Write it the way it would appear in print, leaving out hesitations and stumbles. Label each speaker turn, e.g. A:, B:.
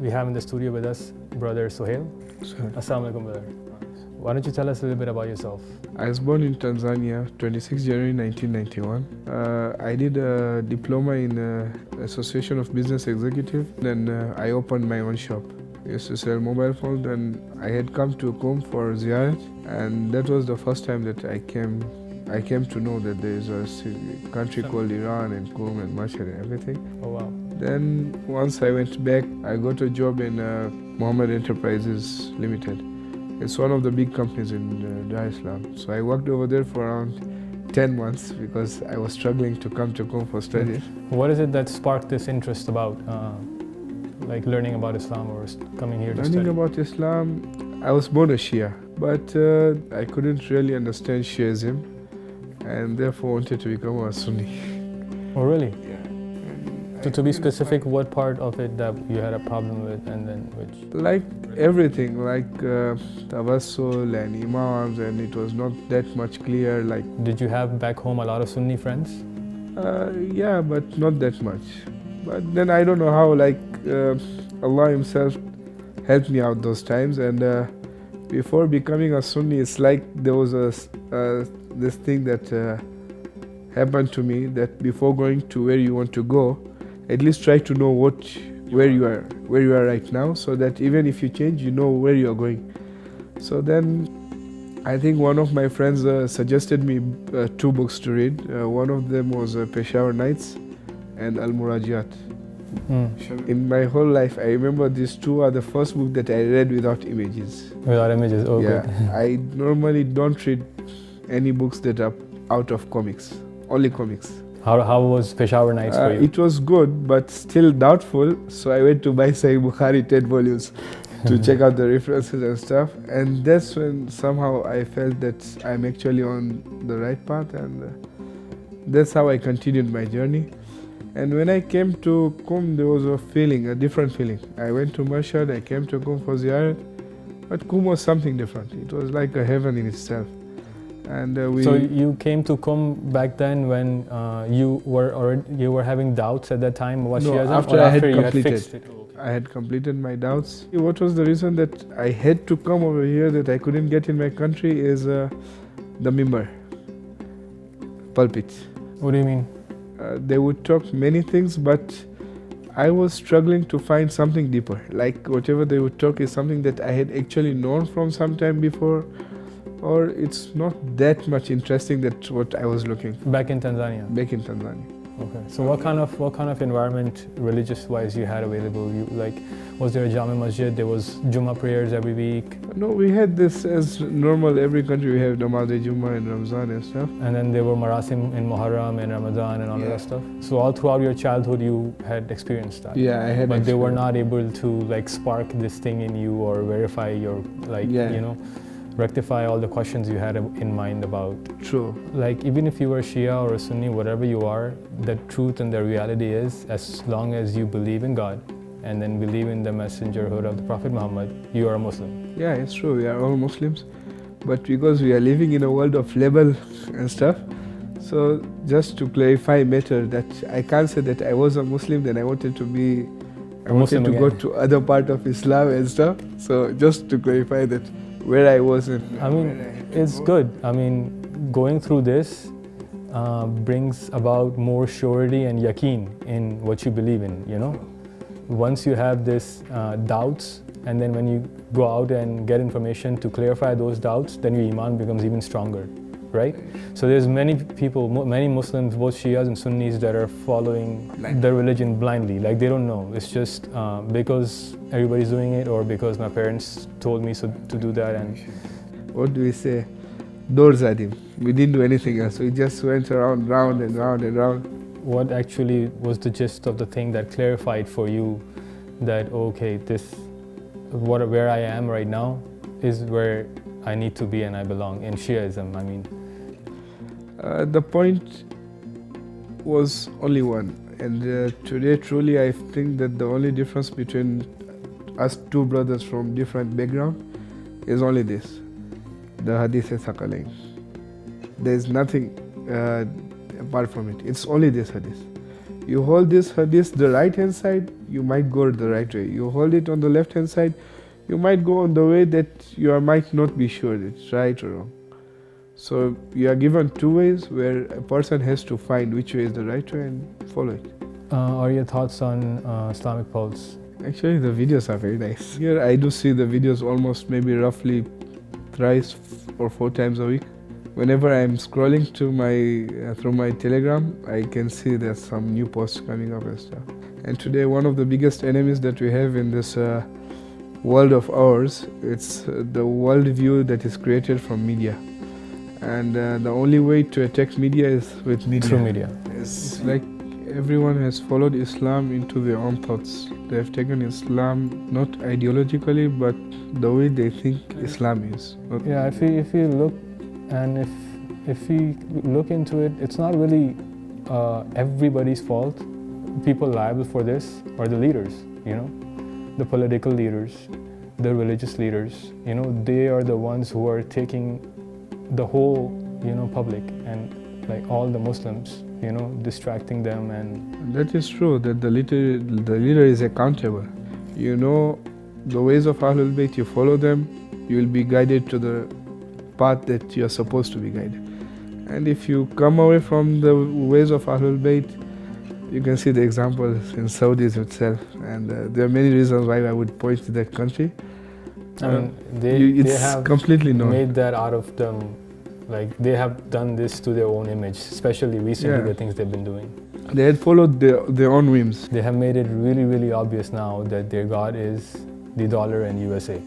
A: we have in the studio with us brother Soail. Assalamu alaikum, brother. Why don't you tell us a little bit about yourself?
B: I was born in Tanzania, 26 January 1991. I did a diploma in Association of Business Executive. Then I opened my own shop. I used to sell mobile phones, and I had come to Qom for ziyarat, and that was the first time that I came to know that there is a country called Iran and Qom and Mashhad and everything.
A: Oh wow.
B: Then once I went back, I got a job in Mohammed Enterprises Limited. It's one of the big companies in Dar es Salaam. So I worked over there for around 10 months because I was struggling to come to Qom for studies.
A: What is it that sparked this interest about like learning about Islam or coming here to study?
B: Learning about Islam, I was born a Shia, but I couldn't really understand Shiism and therefore wanted to become a Sunni.
A: Oh really?
B: Yeah.
A: To be specific, what part of it that you had a problem with, and then which?
B: Like everything, like tawassul and imams, and it was not that much clear. Like,
A: did you have back home a lot of Sunni friends?
B: yeah, but not that much. But then I don't know how, like Allah Himself helped me out those times. And before becoming a Sunni, it's like there was this thing that happened to me, that before going to where you want to go, at least try to know where you are right now, so that even if you change, you know where you are going. So then I think one of my friends suggested me 2 books to read. One of them was Peshawar Nights and Al-Murajat. In my whole life, I remember these 2 are the first book that I read without images.
A: Without images, oh
B: yeah.
A: good.
B: I normally don't read any books that are out of comics, only comics.
A: How was Peshawar Nights for you?
B: It was good, but still doubtful. So I went to buy Sahih Bukhari 10 volumes to check out the references and stuff. And that's when somehow I felt that I'm actually on the right path, and that's how I continued my journey. And when I came to Qom, there was a different feeling. I went to Mashhad, I came to Qom for ziyarat, but Qom was something different. It was like a heaven in itself. And
A: so you came to Qom back then when you were having doubts at that time about Shiism?
B: After I had completed. I had completed my doubts. What was the reason that I had to come over here that I couldn't get in my country is the mimbar, pulpit.
A: What do you mean?
B: They would talk many things, but I was struggling to find something deeper. Like whatever they would talk is something that I had actually known from some time before, or it's not that much interesting that what I was looking for.
A: Back in Tanzania?
B: Back in Tanzania.
A: Okay. So what kind of environment, religious-wise, you had available? Was there a Jama Masjid? There was Jummah prayers every week?
B: No, we had this as normal. Every country we have Namaz-e-Jummah and Ramzan and stuff.
A: And then there were marasim in Muharram and Ramadan and all of that stuff? So all throughout your childhood you had experienced that?
B: Yeah, I had.
A: But they were not able to spark this thing in you or verify your, rectify all the questions you had in mind about.
B: True.
A: Even if you were Shia or a Sunni, whatever you are, the truth and the reality is, as long as you believe in God and then believe in the messengerhood of the Prophet Muhammad, you are a Muslim.
B: Yeah, it's true. We are all Muslims. But because we are living in a world of label and stuff, so just to clarify matter, that I can't say that I was a Muslim, then I wanted to go to other part of Islam and stuff. So just to clarify that, where I wasn't.
A: It's good. Going through this brings about more surety and yaqeen in what you believe in, Once you have this doubts, and then when you go out and get information to clarify those doubts, then your iman becomes even stronger, right? So there's many people, many Muslims, both Shias and Sunnis, that are following the religion blindly. They don't know. It's just because everybody's doing it, or because my parents told me so to do that. And
B: what do we say? Doors at him. We didn't do anything else. We just went around, round and round and round.
A: What actually was the gist of the thing that clarified for you that, okay, where I am right now is where I need to be and I belong in Shiaism?
B: The point was only one, and today truly I think that the only difference between us 2 brothers from different background is only this: the Hadith-e-Thaqalain. There is nothing apart from it. It's only this hadith. You hold this hadith the right hand side, you might go the right way. You hold it on the left hand side, you might go on the way that you might not be sure it's right or wrong. So you are given two ways where a person has to find which way is the right way and follow it.
A: Are your thoughts on Islamic Pulse?
B: Actually, the videos are very nice. Here I do see the videos almost maybe roughly thrice or 4 times a week. Whenever I'm scrolling to through my Telegram, I can see there's some new posts coming up and stuff. And today, one of the biggest enemies that we have in this world of ours, it's the worldview that is created from media. And the only way to attack media is with media.
A: Through media.
B: It's like everyone has followed Islam into their own thoughts. They have taken Islam not ideologically, but the way they think Islam is.
A: Yeah, if you look and if we look into it, it's not really everybody's fault. People liable for this are the leaders, you know, the political leaders, the religious leaders. You know, they are the ones who are taking the whole, you know, public and like all the Muslims, you know, distracting them. And
B: that is true, that the leader is accountable. You know the ways of Ahlul Bayt, you follow them, you will be guided to the path that you are supposed to be guided. And if you come away from the ways of Ahlul Bayt, you can see the examples in Saudi itself, and there are many reasons why I would point to that country.
A: I mean,
B: it's
A: they have
B: completely known.
A: made that out of them. Like, they have done this to their own image, especially recently, the things they've been doing.
B: They had followed their own whims.
A: They have made it really, really obvious now that their God is the dollar and USA.